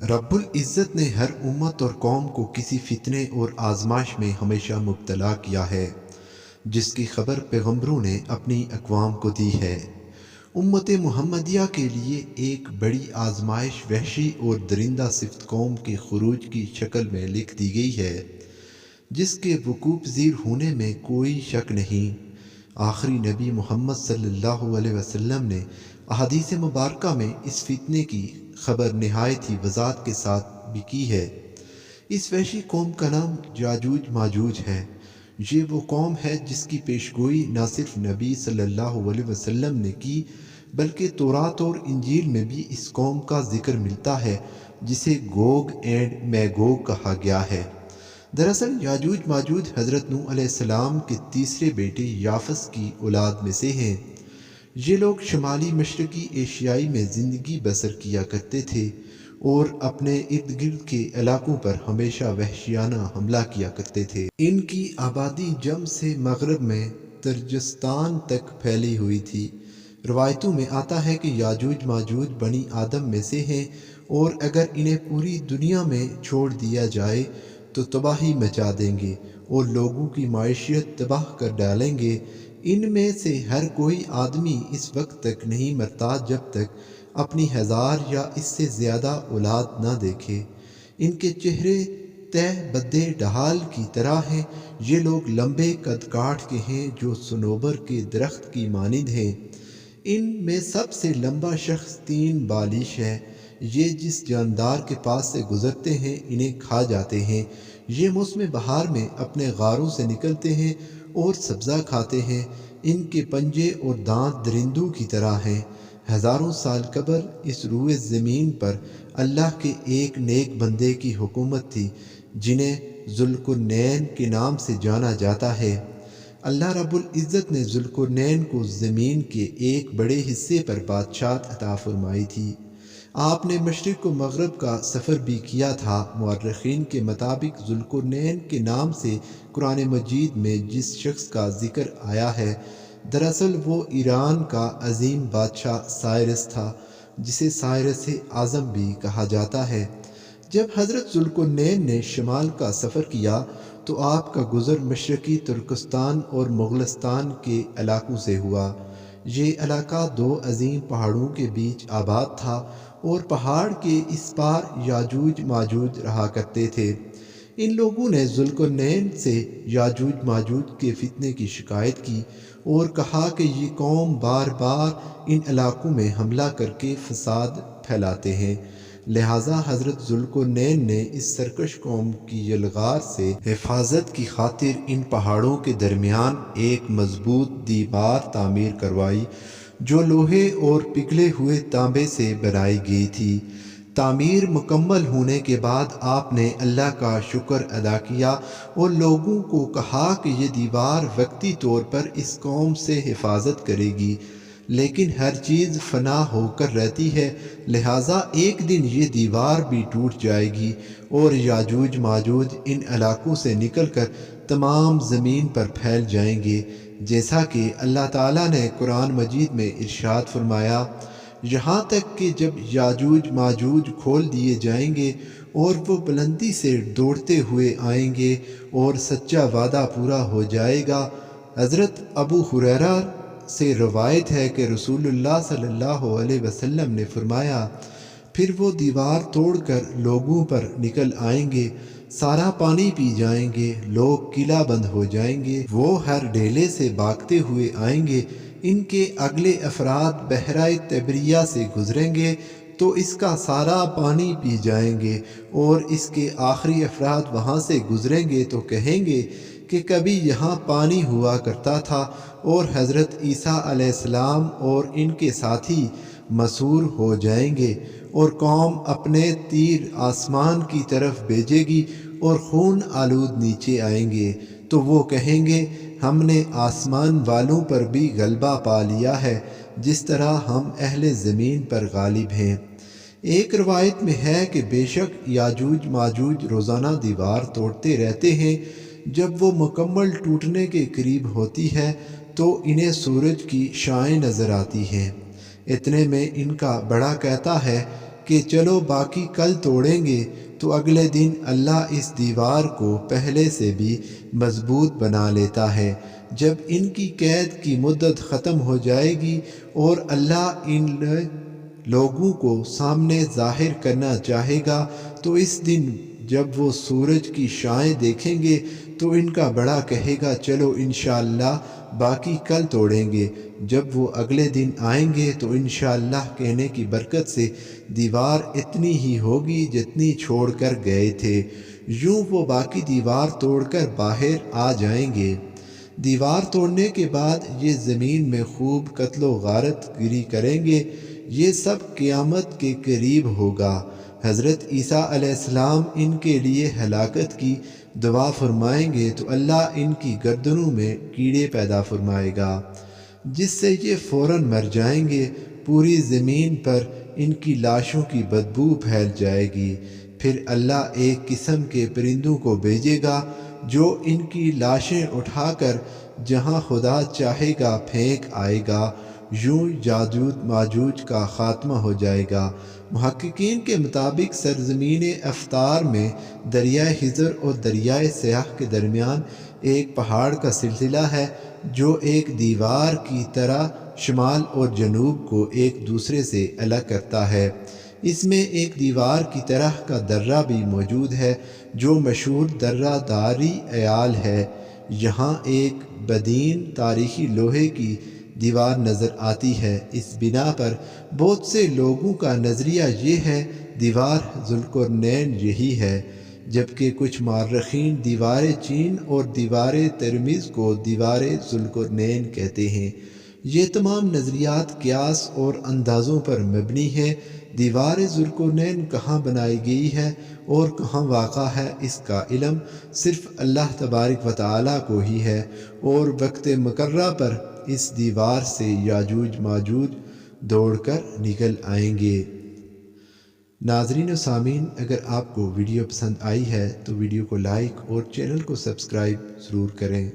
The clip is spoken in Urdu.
رب العزت نے ہر امت اور قوم کو کسی فتنے اور آزمائش میں ہمیشہ مبتلا کیا ہے، جس کی خبر پیغمبروں نے اپنی اقوام کو دی ہے۔ امت محمدیہ کے لیے ایک بڑی آزمائش وحشی اور درندہ صفت قوم کے خروج کی شکل میں لکھ دی گئی ہے، جس کے وقوع پذیر ہونے میں کوئی شک نہیں۔ آخری نبی محمد صلی اللہ علیہ وسلم نے احادیث مبارکہ میں اس فتنے کی خبر نہایت ہی وضاحت کے ساتھ بھی کی ہے۔ اس وحشی قوم کا نام یاجوج ماجوج ہے۔ یہ وہ قوم ہے جس کی پیشگوئی نہ صرف نبی صلی اللہ علیہ وسلم نے کی، بلکہ تورات اور انجیل میں بھی اس قوم کا ذکر ملتا ہے، جسے گوگ اینڈ میگوگ کہا گیا ہے۔ دراصل یاجوج ماجوج حضرت نوح علیہ السلام کے تیسرے بیٹے یافس کی اولاد میں سے ہیں۔ یہ لوگ شمالی مشرقی ایشیائی میں زندگی بسر کیا کرتے تھے اور اپنے ارد گرد کے علاقوں پر ہمیشہ وحشیانہ حملہ کیا کرتے تھے۔ ان کی آبادی جم سے مغرب میں ترجستان تک پھیلی ہوئی تھی۔ روایتوں میں آتا ہے کہ یاجوج ماجوج بنی آدم میں سے ہیں، اور اگر انہیں پوری دنیا میں چھوڑ دیا جائے تو تباہی مچا دیں گے اور لوگوں کی معیشت تباہ کر ڈالیں گے۔ ان میں سے ہر کوئی آدمی اس وقت تک نہیں مرتا جب تک اپنی 1000 یا اس سے زیادہ اولاد نہ دیکھے۔ ان کے چہرے تہ بدے ڈھال کی طرح ہیں۔ یہ لوگ لمبے قد کاٹ کے ہیں جو صنوبر کے درخت کی مانند ہیں۔ ان میں سب سے لمبا شخص 3 بالش ہے۔ یہ جس جاندار کے پاس سے گزرتے ہیں انہیں کھا جاتے ہیں۔ یہ موسم بہار میں اپنے غاروں سے نکلتے ہیں اور سبزہ کھاتے ہیں۔ ان کے پنجے اور دانت درندوں کی طرح ہیں۔ ہزاروں سال قبل اس روئے زمین پر اللہ کے ایک نیک بندے کی حکومت تھی، جنہیں ذوالقرنین کے نام سے جانا جاتا ہے۔ اللہ رب العزت نے ذوالقرنین کو زمین کے ایک بڑے حصے پر بادشاہت عطا فرمائی تھی۔ آپ نے مشرق و مغرب کا سفر بھی کیا تھا۔ مورخین کے مطابق ذوالقرنین کے نام سے قرآن مجید میں جس شخص کا ذکر آیا ہے، دراصل وہ ایران کا عظیم بادشاہ سائرس تھا، جسے سائرس اعظم بھی کہا جاتا ہے۔ جب حضرت ذوالقرنین نے شمال کا سفر کیا تو آپ کا گزر مشرقی ترکستان اور مغلستان کے علاقوں سے ہوا۔ یہ علاقہ 2 عظیم پہاڑوں کے بیچ آباد تھا اور پہاڑ کے اس پار یاجوج ماجوج رہا کرتے تھے۔ ان لوگوں نے ذوالقرنین سے یاجوج ماجوج کے فتنے کی شکایت کی اور کہا کہ یہ قوم بار بار ان علاقوں میں حملہ کر کے فساد پھیلاتے ہیں، لہٰذا حضرت ذوالقرنین نے اس سرکش قوم کی یلغار سے حفاظت کی خاطر ان پہاڑوں کے درمیان ایک مضبوط دیوار تعمیر کروائی، جو لوہے اور پگھلے ہوئے تانبے سے بنائی گئی تھی۔ تعمیر مکمل ہونے کے بعد آپ نے اللہ کا شکر ادا کیا اور لوگوں کو کہا کہ یہ دیوار وقتی طور پر اس قوم سے حفاظت کرے گی، لیکن ہر چیز فنا ہو کر رہتی ہے، لہٰذا ایک دن یہ دیوار بھی ٹوٹ جائے گی اور یاجوج ماجوج ان علاقوں سے نکل کر تمام زمین پر پھیل جائیں گے، جیسا کہ اللہ تعالیٰ نے قرآن مجید میں ارشاد فرمایا، یہاں تک کہ جب یاجوج ماجوج کھول دیے جائیں گے اور وہ بلندی سے دوڑتے ہوئے آئیں گے اور سچا وعدہ پورا ہو جائے گا۔ حضرت ابو ہریرہ سے روایت ہے کہ رسول اللہ صلی اللہ علیہ وسلم نے فرمایا، پھر وہ دیوار توڑ کر لوگوں پر نکل آئیں گے، سارا پانی پی جائیں گے، لوگ قلعہ بند ہو جائیں گے، وہ ہر ڈیلے سے بھاگتے ہوئے آئیں گے، ان کے اگلے افراد بحیرہ طبریہ سے گزریں گے تو اس کا سارا پانی پی جائیں گے، اور اس کے آخری افراد وہاں سے گزریں گے تو کہیں گے کہ کبھی یہاں پانی ہوا کرتا تھا، اور حضرت عیسیٰ علیہ السلام اور ان کے ساتھی مسحور ہو جائیں گے، اور قوم اپنے تیر آسمان کی طرف بھیجے گی اور خون آلود نیچے آئیں گے، تو وہ کہیں گے ہم نے آسمان والوں پر بھی غلبہ پا لیا ہے، جس طرح ہم اہل زمین پر غالب ہیں۔ ایک روایت میں ہے کہ بے شک یاجوج ماجوج روزانہ دیوار توڑتے رہتے ہیں، جب وہ مکمل ٹوٹنے کے قریب ہوتی ہے تو انہیں سورج کی شعاعیں نظر آتی ہیں۔ اتنے میں ان کا بڑا کہتا ہے کہ چلو باقی کل توڑیں گے، تو اگلے دن اللہ اس دیوار کو پہلے سے بھی مضبوط بنا لیتا ہے۔ جب ان کی قید کی مدت ختم ہو جائے گی اور اللہ ان لوگوں کو سامنے ظاہر کرنا چاہے گا، تو اس دن جب وہ سورج کی شعاعیں دیکھیں گے تو ان کا بڑا کہے گا چلو انشاءاللہ باقی کل توڑیں گے۔ جب وہ اگلے دن آئیں گے تو انشاءاللہ کہنے کی برکت سے دیوار اتنی ہی ہوگی جتنی چھوڑ کر گئے تھے۔ یوں وہ باقی دیوار توڑ کر باہر آ جائیں گے۔ دیوار توڑنے کے بعد یہ زمین میں خوب قتل و غارت گری کریں گے۔ یہ سب قیامت کے قریب ہوگا۔ حضرت عیسیٰ علیہ السلام ان کے لیے ہلاکت کی دعا فرمائیں گے تو اللہ ان کی گردنوں میں کیڑے پیدا فرمائے گا، جس سے یہ فوراً مر جائیں گے۔ پوری زمین پر ان کی لاشوں کی بدبو پھیل جائے گی۔ پھر اللہ ایک قسم کے پرندوں کو بھیجے گا جو ان کی لاشیں اٹھا کر جہاں خدا چاہے گا پھینک آئے گا۔ یوں یاجوج ماجوج کا خاتمہ ہو جائے گا۔ محققین کے مطابق سرزمین افطار میں دریائے خضر اور دریائے سیاح کے درمیان ایک پہاڑ کا سلسلہ ہے جو ایک دیوار کی طرح شمال اور جنوب کو ایک دوسرے سے الگ کرتا ہے۔ اس میں ایک دیوار کی طرح کا درہ بھی موجود ہے جو مشہور درہ داری ایال ہے۔ یہاں ایک بدین تاریخی لوہے کی دیوار نظر آتی ہے۔ اس بنا پر بہت سے لوگوں کا نظریہ یہ ہے دیوار ذوالقرنین یہی ہے، جبکہ کچھ مورخین دیوار چین اور دیوار ترمز کو دیوار ذوالقرنین کہتے ہیں۔ یہ تمام نظریات قیاس اور اندازوں پر مبنی ہیں۔ دیوار ذوالقرنین کہاں بنائی گئی ہے اور کہاں واقع ہے، اس کا علم صرف اللہ تبارک و تعالیٰ کو ہی ہے، اور وقت مقررہ پر اس دیوار سے یاجوج ماجوج دوڑ کر نکل آئیں گے۔ ناظرین و سامعین، اگر آپ کو ویڈیو پسند آئی ہے تو ویڈیو کو لائک اور چینل کو سبسکرائب ضرور کریں۔